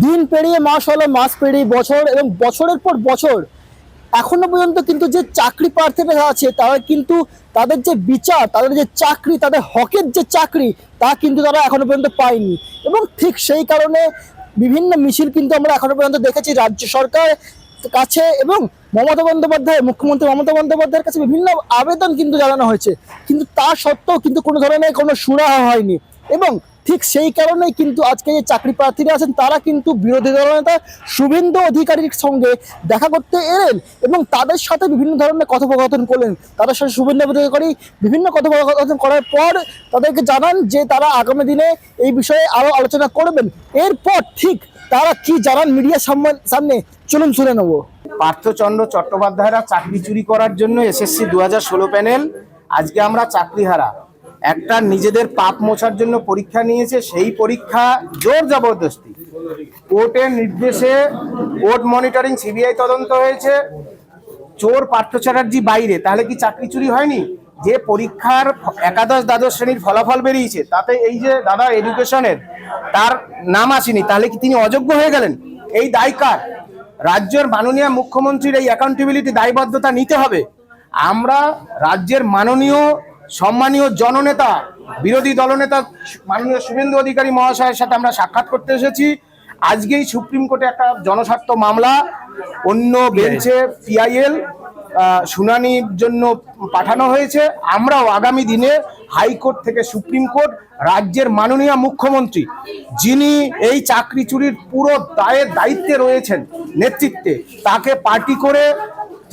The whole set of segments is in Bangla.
দিন পেরিয়ে মাস হলো, মাস পেরিয়ে বছর, এবং বছরের পর বছর এখনো পর্যন্ত কিন্তু যে চাকরি প্রার্থীরা আছে তারা কিন্তু তাদের যে বিচার, তাদের যে চাকরি, তাদের হকের যে চাকরি, তা কিন্তু তারা এখনো পর্যন্ত পায়নি। এবং ঠিক সেই কারণে বিভিন্ন মিছিল কিন্তু আমরা এখনো পর্যন্ত দেখেছি রাজ্য সরকার কাছে, এবং মুখ্যমন্ত্রী মমতা বন্দ্যোপাধ্যায়ের কাছে বিভিন্ন আবেদন কিন্তু জানানো হয়েছে, কিন্তু তা সত্ত্বেও কিন্তু কোনো ধরনের কোনো সুরাহা হয়নি। এবং ঠিক সেই কারণেই কিন্তু আজকে যে চাকরি প্রার্থীরা আছেন তারা কিন্তু বিরোধী দলনেতা শুভেন্দু অধিকারীর সঙ্গে দেখা করতে এলেন এবং তাদের সাথে বিভিন্ন ধরনের কথোপকথন করলেন। তাদের সাথে শুভেন্দু অধিকারী বিভিন্ন কথোপকথন করার পর তাদেরকে জানান যে তারা আগামী দিনে এই বিষয়ে আরো আলোচনা করবেন। এরপর ঠিক তারা কি জানান মিডিয়ার সামনে, চলুন শুনে নেবো। পার্থচন্দ্র চট্টোপাধ্যায়রা চাকরি চুরি করার জন্য এসএসসি 2016 প্যানেল, আজকে আমরা চাকরিহারা। একটা নিজেদের পাপ মোছার জন্য পরীক্ষা নিয়েছে, সেই পরীক্ষা জোর জবরদস্তি কোর্টের নির্দেশে কোর্ট মনিটরিং সিবিআই তদন্ত হয়েছে। চোর পার্থ চ্যাটার্জি বাইরে, তাহলে কি চাকরি চুরি হয়নি? যে পরীক্ষার একাদশ দ্বাদশ শ্রেণীর ফলাফল বেরিয়েছে তাতে এই যে দাদা এডুকেশনের তার নাম আসেনি, তাহলে কি তিনি অযোগ্য হয়ে গেলেন? এই দায় কার? রাজ্যের মাননীয় মুখ্যমন্ত্রীর এই অ্যাকাউন্টেবিলিটি দায়বদ্ধতা নিতে হবে। আমরা রাজ্যের মাননীয় সম্মানীয় জননেতা বিরোধী দলনেতা মাননীয় শুভেন্দু অধিকারী মহাশয়ের সাথে আমরা সাক্ষাৎ করতে এসেছি। আজকেই সুপ্রিম কোর্টে একটা জনস্বার্থ মামলা অন্য বেঞ্চে পিআইএল শুনানির জন্য পাঠানো হয়েছে। আমরাও আগামী দিনে হাইকোর্ট থেকে সুপ্রিম কোর্ট রাজ্যের মাননীয় মুখ্যমন্ত্রী যিনি এই চাকরি চুরির পুরো দায়িত্বে রয়েছেন নেতৃত্বে, তাকে পার্টি করে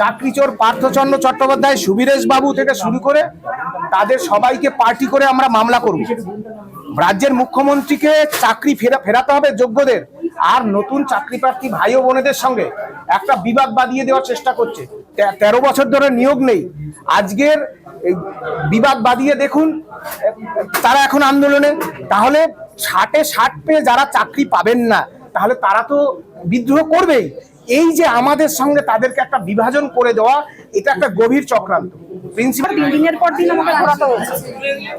চাকরি চোর পার্থচন্দ্র চট্টোপাধ্যায়, সুবীরেশ বাবু থেকে শুরু করে তাদের সবাইকে পার্টি করে আমরা মামলা করব। রাজ্যের মুখ্যমন্ত্রীকে চাকরি ফেরাতে হবে যোগ্যদের, আর নতুন চাকরি প্রার্থী ভাই ও বোনেদের সঙ্গে একটা বিবাদ বাঁধিয়ে দেওয়ার চেষ্টা করছে। 13 বছর ধরে নিয়োগ নেই, আজকের বিবাদ বাঁধিয়ে দেখুন তারা এখন আন্দোলনে। তাহলে 60 পেয়ে যারা চাকরি পাবেন না, তাহলে তারা তো বিদ্রোহ করবেই। এই যে আমাদের সঙ্গে তাদেরকে একটা বিভাজন করে দেওয়া, এটা একটা গভীর চক্রান্ত। প্রিন্সিপাল দিনের পর দিন আমাকে ঘোরাতে হয়েছে।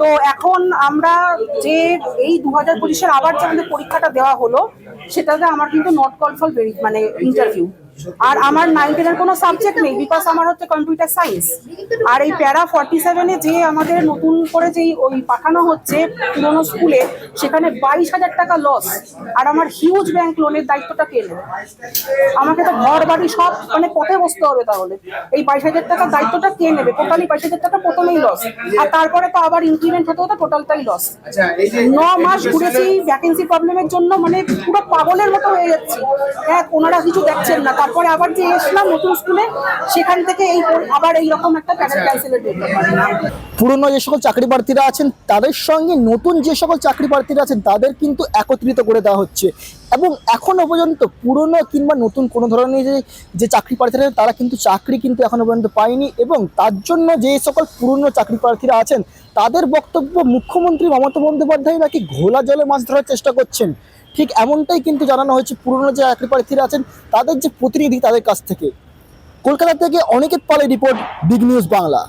তো এখন আমরা যে এই 2025-এর আবার যে আমাদের পরীক্ষাটা দেওয়া হলো, সেটাতে আমার কিন্তু নট কল ফর মানে ইন্টারভিউ, আর আমার 9-10-এর কোনো সাবজেক্ট নেই, বিকজ আমার হচ্ছে কম্পিউটার সায়েন্স। আর এই প্যারা 47-এ যে আমাদের নতুন করে যেই ওই পাঠানো হচ্ছে পুরোনো স্কুলে, সেখানে 22,000 টাকা লস। আর আমার হিউজ ব্যাংক লোনের দায়িত্বটা কে নেবে? আমাকে তো ঘর বাড়ি সব মানে পথে বসতে হবে। তাহলে এই 22,000 টাকার দায়িত্বটা কে নেবে? টোটালি 22,000 টাকা প্রথমেই লস, আর তারপরে তো আবার ইনক্রিমেন্ট হতে হতে টোটালটাই লস। 9 মাস ঘুরেছি ভ্যাকেন্সি প্রবলেমের জন্য, মানে পুরো পাগলের মতো হয়ে যাচ্ছি। হ্যাঁ, ওনারা কিছু দেখছেন না। তারপরে আবার যে এসলাম নতুন স্কুলে, সেখান থেকে এই আবার এইরকম একটা প্যানেল ক্যান্সেলের ডেট। পুরনো যে সকল চাকরি প্রার্থীরা আছেন তাদের সঙ্গে নতুন যে সকল চাকরি প্রার্থীরা আছেন তাদের কিন্তু একত্রিত করে দেওয়া হচ্ছে, এবং এখনো পর্যন্ত পুরনো কিংবা নতুন কোনো ধরনের যে চাকরি প্রার্থীরা তারা কিন্তু চাকরি কিন্তু এখনো পর্যন্ত পায়নি। এবং তার জন্য যে সকল পুরনো চাকরি প্রার্থীরা আছেন তাদের বক্তব্য, মুখ্যমন্ত্রী মমতা বন্দ্যোপাধ্যায় নাকি ঘোলা জলে মাছ ধরার চেষ্টা করছেন। ঠিক এমনটাই কিন্তু জানানো হয়েছে পুরনো যে চাকরি প্রার্থীরা আছেন তাদের যে প্রতিনিধি তাদের কাছ থেকে। কলকাতা থেকে অনিকেত পালের রিপোর্ট, বিগ নিউজ বাংলা।